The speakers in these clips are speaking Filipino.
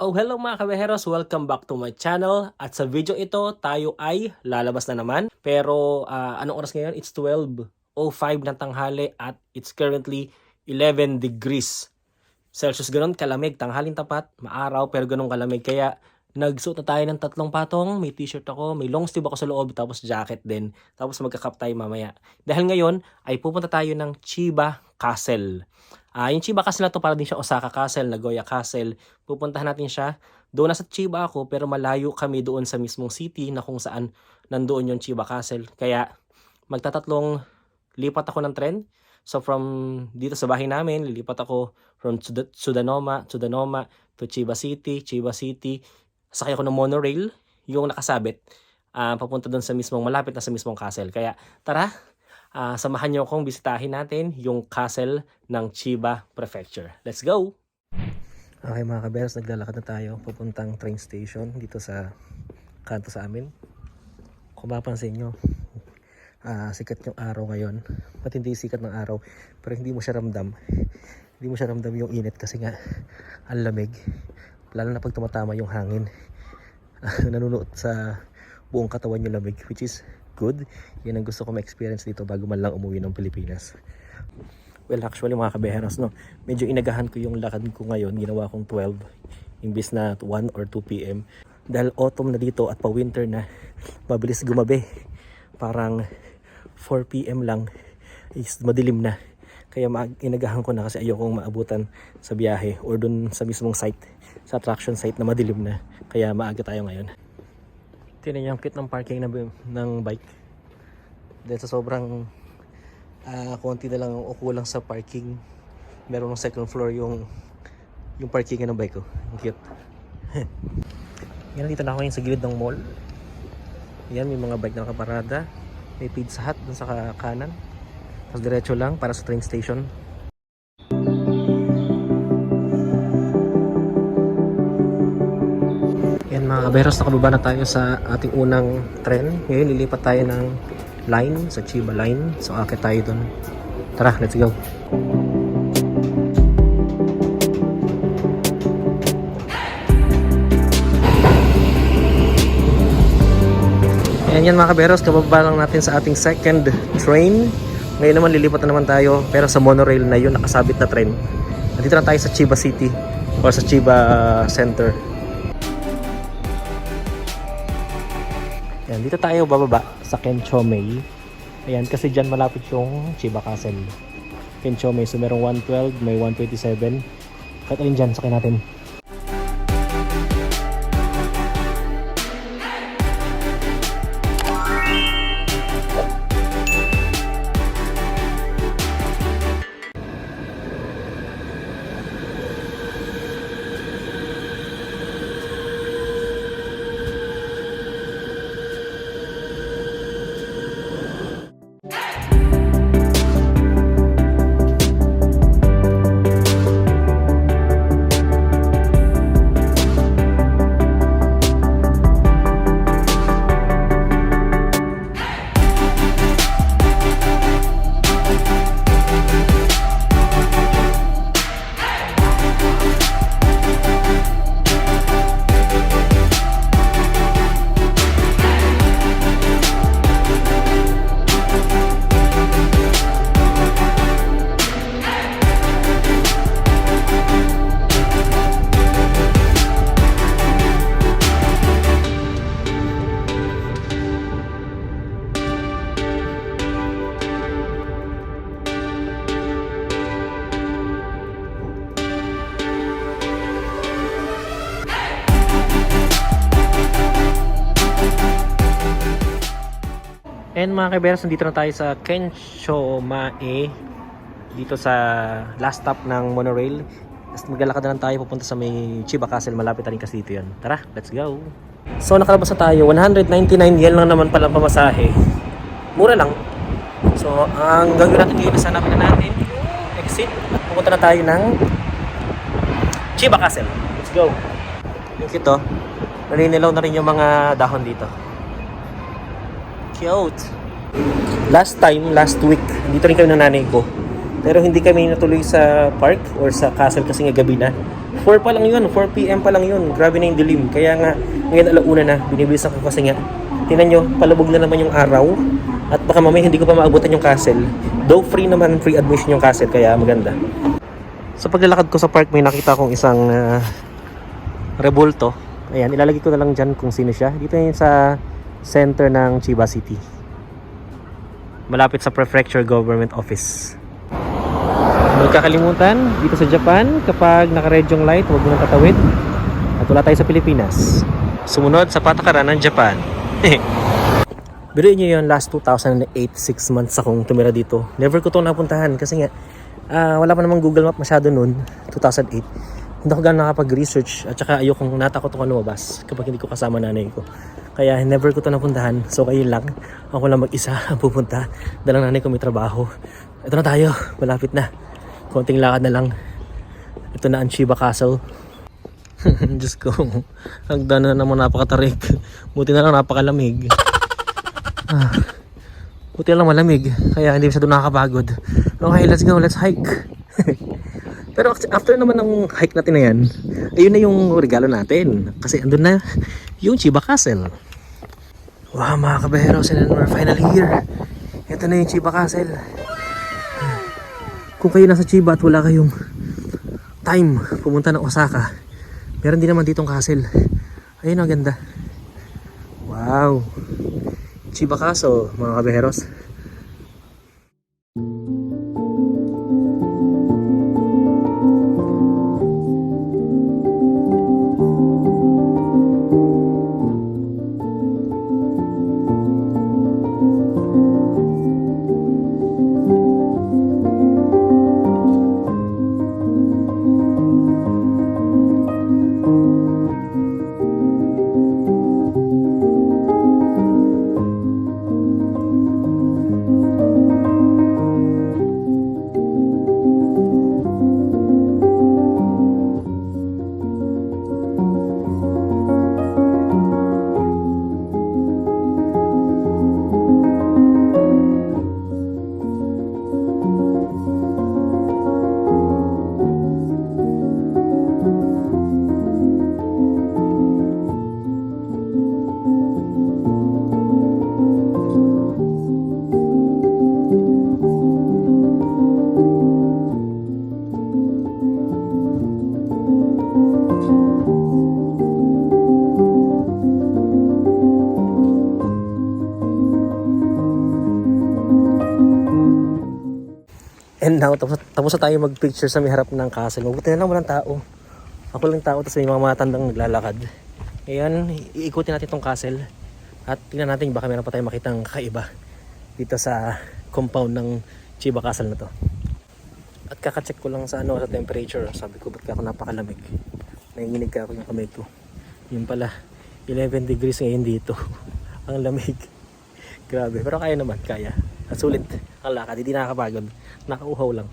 Oh, hello mga kabeheros! Welcome back to my channel. At sa video ito, tayo ay lalabas na naman. Pero anong oras ngayon? It's 12:05 ng tanghali at it's currently 11 degrees Celsius. Ganun kalamig, tanghaling tapat, maaraw pero ganun kalamig. Kaya nagsuot na tayo ng 3 patong. May t-shirt ako, may long sleeve ako sa loob, tapos jacket din. Tapos magka-cap tayo mamaya. Dahil ngayon ay pupunta tayo ng Chiba Castle. Yung Chiba Castle na to, para din siya Osaka Castle, Nagoya Castle. Pupuntahan natin siya. Doon nasa Chiba ako, pero malayo kami doon sa mismong city na kung saan nandoon yung Chiba Castle. Kaya magtatatlong lipat ako ng tren. So from dito sa bahay namin, lilipat ako from Tsudanoma to Chiba City. Sakay ako ng monorail, yung nakasabit, papunta doon sa mismong, malapit na sa mismong castle. Kaya tara, samahan nyo akong bisitahin natin yung castle ng Chiba Prefecture. Let's go! Okay mga kaberos, naglalakad na tayo papuntang train station dito sa kanto sa amin. Kung mapansin nyo, sikat yung araw ngayon. Matindi sikat ng araw, pero hindi mo siya ramdam. Hindi mo siya ramdam yung init kasi nga ang lamig. Lalo na pag tumatama yung hangin. Nanunuot sa buong katawan yung lamig, which is good. Yan ang gusto ko ma-experience dito bago man lang umuwi ng Pilipinas. Well, actually mga kabeheros, no, medyo inagahan ko yung lakad ko ngayon. Ginawa kong 12 imbis na 1 or 2 p.m. Dahil autumn na dito at pa-winter na, mabilis gumabi. Parang 4 p.m. lang is madilim na. Kaya inagahan ko na kasi ayokong maabutan sa biyahe or dun sa mismong site, sa attraction site na madilim na. Kaya maaga tayo ngayon. Tingnan niyo ang cute ng parking ng bike. Dahil sa sobrang konti na lang o kulang sa parking, meron ng second floor yung parkingan ng bike ko. Ang cute. Yan, dito na ako ngayon sa gilid ng mall. Yan, may mga bike na nakaparada. May Pizza Hut dun sa kanan. Tapos diretso lang para sa train station. Yan mga kaberos, nakababa na tayo sa ating unang tren. Ngayon lilipat tayo ng line, sa Chiba line. So akit tayo dun. Tara, let's go. Yan mga kaberos, kababa lang natin sa ating second train. Ngayon naman lilipat na naman tayo, pero sa monorail na yun, nakasabit na tren. Nandito na tayo sa Chiba City or sa Chiba Center. Yan, dito tayo bababa sa Kenchomei. Ayan, kasi dyan malapit yung Chiba Castle. Kenchomei, so merong 112, may 127. Kahit alin dyan, sakay natin. And mga kaiberos, nandito na tayo sa Kensho Mae. Dito sa last stop ng monorail. Tapos maglalakad na lang tayo pupunta sa may Chiba Castle. Malapit na rin kasi dito yun. Tara, let's go! So nakalabas na tayo. 199 yen lang naman palang pamasahe. Mura lang. So ang gagawin natin ngayon, hanapin na natin yung exit. At pupunta na tayo ng Chiba Castle. Let's go! Yung ito, narinilaw na rin yung mga dahon dito. Cute! Last week, dito rin kami ng nanay ko. Pero hindi kami natuloy sa park or sa castle kasi nga gabi na. 4 pa lang yun, 4 PM pa lang yun. Grabe na yung dilim. Kaya nga, ngayon alauna na, binibilisan ko kasi nga. Tingnan nyo, palubog na naman yung araw. At baka mamaya hindi ko pa maabutan yung castle. Though free naman, free admission yung castle, kaya maganda. Sa paglalakad ko sa park, may nakita akong isang rebulto. Ayan, ilalagay ko na lang dyan kung sino siya. Dito yun sa center ng Chiba City. Malapit sa Prefecture Government Office. Huwag kakalimutan, dito sa Japan, kapag naka-red yung light, huwag mo nang tatawid. At wala tayo sa Pilipinas. Sumunod sa patakaran ng Japan. Biruin nyo yun, last 2008, 6 months akong tumira dito. Never ko itong napuntahan kasi nga, wala pa namang Google Map masyado noon, 2008. Hindi ako gano'n nakapag-research at saka ayokong natakot ako lumabas kapag hindi ko kasama nanay ko. Kaya never ko ito napuntahan. So kayo lang, ako lang mag-isa ang pupunta. Dalang nanay ko may trabaho. Ito na tayo, malapit na. Konting lakad na lang. Ito na ang Chiba Castle. Diyos ko, hagdan na naman napakatarik. Buti na lang napakalamig. Buti na lang malamig. Kaya hindi masyado nakakapagod. Okay, let's go, let's hike. Pero after naman ng hike natin na yan, ayun na yung regalo natin. Kasi andun na yung Chiba Castle. Wow mga kaberos, and we're finally here. Ito na yung Chiba Castle. Kung kayo nasa Chiba at wala kayong time pumunta ng Osaka, meron din naman ditong castle. Ayun ang ganda. Wow, Chiba Castle mga kaberos. And now, tapos na tayo mag-picture sa may harap ng castle. Mabuti na lang walang tao. Ako lang tao, tapos may mga matandang naglalakad. Ngayon, iikutin natin itong castle. At tingnan natin, baka meron pa tayong makitang kakaiba dito sa compound ng Chiba Castle na to. At kakacheck ko lang sa sa temperature. Sabi ko, ba't ka ako napakalamig? Nanginginig ka ako yung kamay ko. Yun pala, 11 degrees ngayon dito. Ang lamig. Grabe, pero kaya naman, kaya. At sulit ang lakad, hindi nakakapagod. Nakauhaw lang.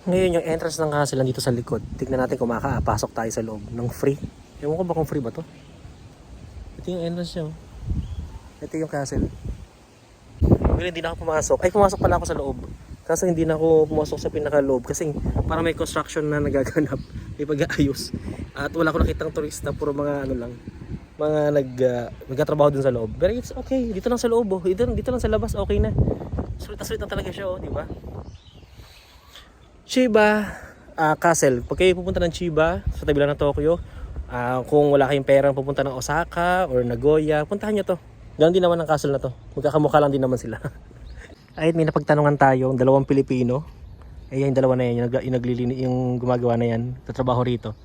Ngayon yung entrance ng castle dito sa likod. Tignan natin kung makakapasok tayo sa loob ng free. Ewan ko ba kung free ba to? Ito yung entrance nyo. Ito yung castle. Pero hindi na ako pumasok. Ay, pumasok pala ako sa loob. Kaso hindi na ako pumasok sa pinaka-loob kasi parang may construction na nagaganap. May pag-aayos. At wala ko nakitang turista, puro mga ano lang. Mga nagtatrabaho dun sa loob. Pero it's okay. Dito lang sa loob. Oh. Dito lang sa labas. Okay na. Sweet na sweet na talaga siya. Oh, di ba? Chiba Castle. Pag kayo pupunta ng Chiba, sa tabi lang ng Tokyo, kung wala kayong perang pupunta ng Osaka or Nagoya, puntahan nyo to. Ganun din naman ang castle na to. Magkakamukha lang din naman sila. Ay, may napagtanungan tayo, dalawang Pilipino. Yung dalawa na yan, yung gumagawa na yan, tatrabaho rito.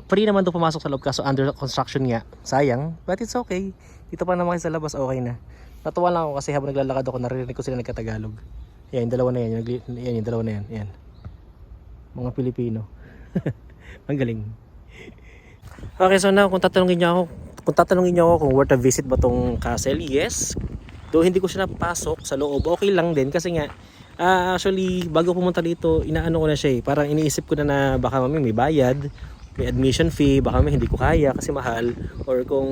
Free naman doon pumasok sa loob kaso under construction nga. Sayang, but it's okay. Dito pa naman kayo sa labas, okay na. Natuwa lang ako kasi habang naglalakad ako, naririnig ko sila nagkatagalog. Yan, yung dalawa na yan. Yan, yung dalawa na yan. Yan. Mga Pilipino. Ang galing. Okay, so now, kung tatanungin niyo ako kung worth a visit ba tong castle, yes. Though hindi ko siya napasok sa loob, okay lang din kasi nga, actually, bago pumunta dito, inaano ko na siya eh. Parang iniisip ko na baka may bayad, may admission fee, baka hindi ko kaya kasi mahal, or kung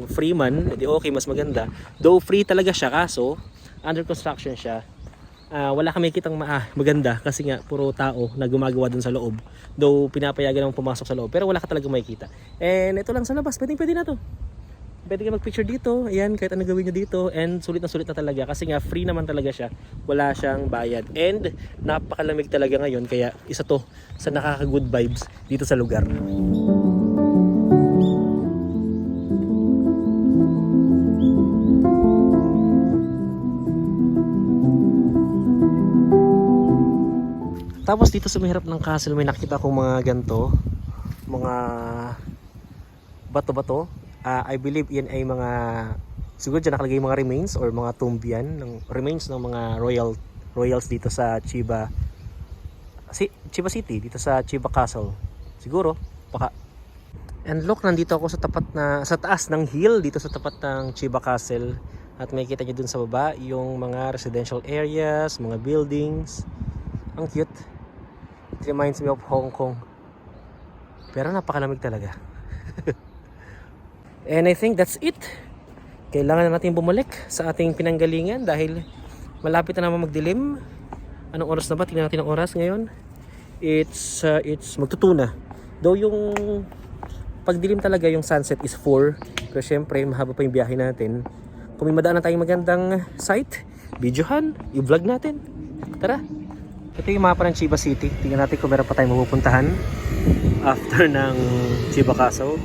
free man, edi okay, mas maganda. Though free talaga siya, kaso under construction siya. Wala kami kitang maganda kasi nga puro tao na gumagawa dun sa loob. Though pinapayagan naman pumasok sa loob, pero wala ka talaga makikita. And ito lang sa labas, pwede na to. Pwede ka mag-picture dito, ayan, kahit ano gawin nyo dito, and sulit na talaga kasi nga free naman talaga siya, wala siyang bayad, and napakalamig talaga ngayon, kaya isa to sa nakaka-good vibes dito sa lugar. Tapos dito sa may harap ng castle, may nakita akong mga ganto, mga bato-bato. I believe yan ay mga, siguro dyan nakalagay mga remains or mga tomb yan, ng remains ng mga royals dito sa Chiba City, dito sa Chiba Castle. Siguro, baka. And look, nandito ako sa taas ng hill dito sa tapat ng Chiba Castle. At makikita nyo dun sa baba yung mga residential areas, mga buildings. Ang cute. It reminds me of Hong Kong. Pero napakalamig talaga. And I think that's it. Kailangan na natin bumalik sa ating pinanggalingan dahil malapit na naman magdilim. Anong oras na ba? Tingnan natin ang oras ngayon. It's magtutuna. Though yung pagdilim talaga, yung sunset is 4. Pero syempre, mahaba pa yung biyahe natin. Kung may madaan na tayong magandang site, videohan, i-vlog natin. Tara! Ito yung mapa ng Chiba City. Tingnan natin kung meron pa tayong mapupuntahan after ng Chiba Castle.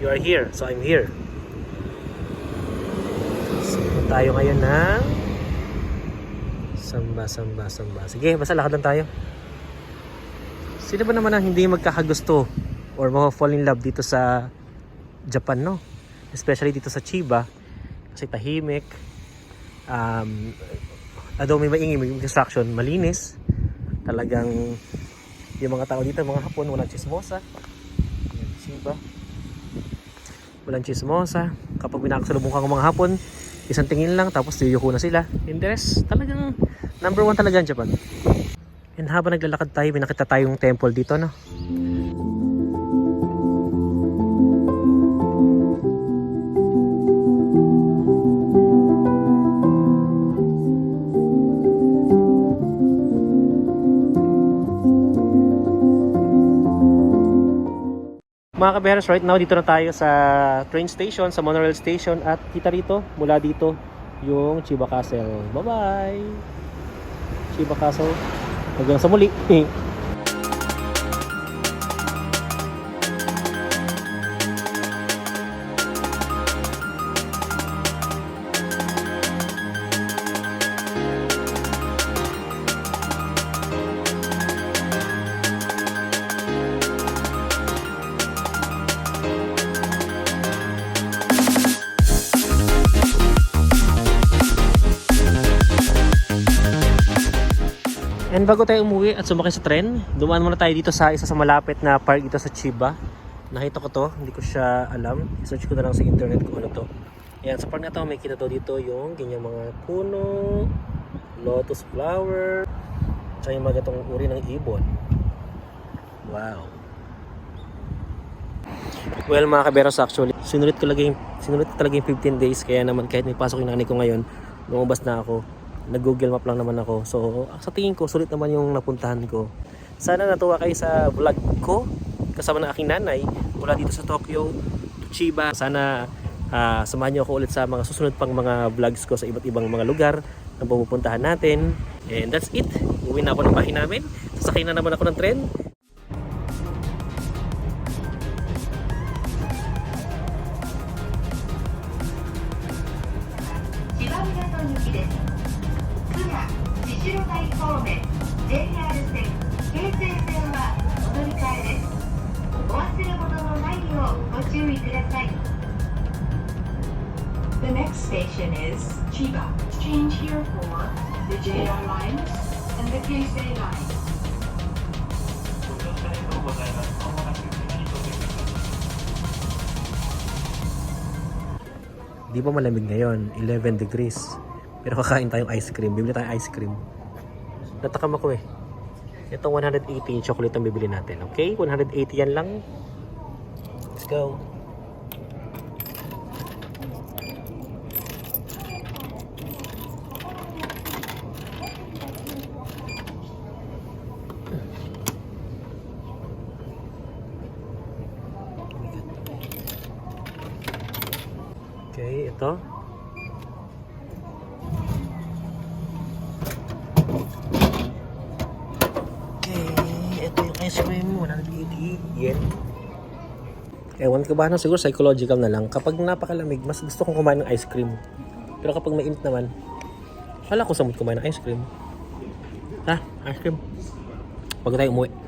You are here, so I'm here. So, tayo ngayon ng Samba. Sige, basta lakad lang tayo. Sino ba naman ang hindi magkakagusto or ma-fall in love dito sa Japan, no? Especially dito sa Chiba. Kasi tahimik. Although may maingay, may construction, malinis. Talagang yung mga tao dito, mga Hapon, walang chismosa. Chiba. Walang chismosa. Kapag binakasalubong ka ng mga Hapon, isang tingin lang tapos yuyuko na sila. And the rest, talagang number 1 talaga ang Japan. And habang naglalakad tayo, may nakita tayong temple dito, no? Mga kaberos, right now dito na tayo sa train station, sa monorail station, at kita rito, mula dito yung Chiba Castle. Bye bye Chiba Castle, hanggang sa muli. And bago tayo umuwi at sumakay sa tren, dumaan muna tayo dito sa isa sa malapit na park dito sa Chiba. Nakita ko to, hindi ko siya alam. I-search ko na lang sa internet kung ano to. Ayan, sa park na to, may kita daw dito yung ganyang mga puno, lotus flower, tsaka yung mga gatong uri ng ibon. Wow. Well mga kaberos, actually, sinulit ko talaga yung 15 days. Kaya naman kahit may pasok yung nanay ko ngayon, lumabas na ako. Nag-Google Map lang naman ako. So sa tingin ko, sulit naman yung napuntahan ko. Sana natuwa kayo sa vlog ko kasama ng aking nanay mula dito sa Tokyo to Chiba. Sana samahan niyo ako ulit sa mga susunod pang mga vlogs ko sa iba't ibang mga lugar na pupuntahan natin. And that's it. Uwi na ako ng bahay namin. Sasakay na naman ako ng tren. The next station is Chiba. Change here for the JR line and the Keisei line. Di ba malamig ngayon? 11 degrees. Pero kakain tayong ice cream. Bibili tayong ice cream. Natakam ako eh. Itong 180 yung chocolate ang bibili natin. Okay? 180 yan lang. Let's go. Okay, ito. Okay, ito yung ice cream. 180 yen. Ewan ko ba, no? Siguro psychological na lang. Kapag napakalamig, mas gusto kong kumain ng ice cream. Pero kapag mainit naman, wala ko sa mood kumain ng ice cream. Ha? Ice cream. Pag tayo umuwi.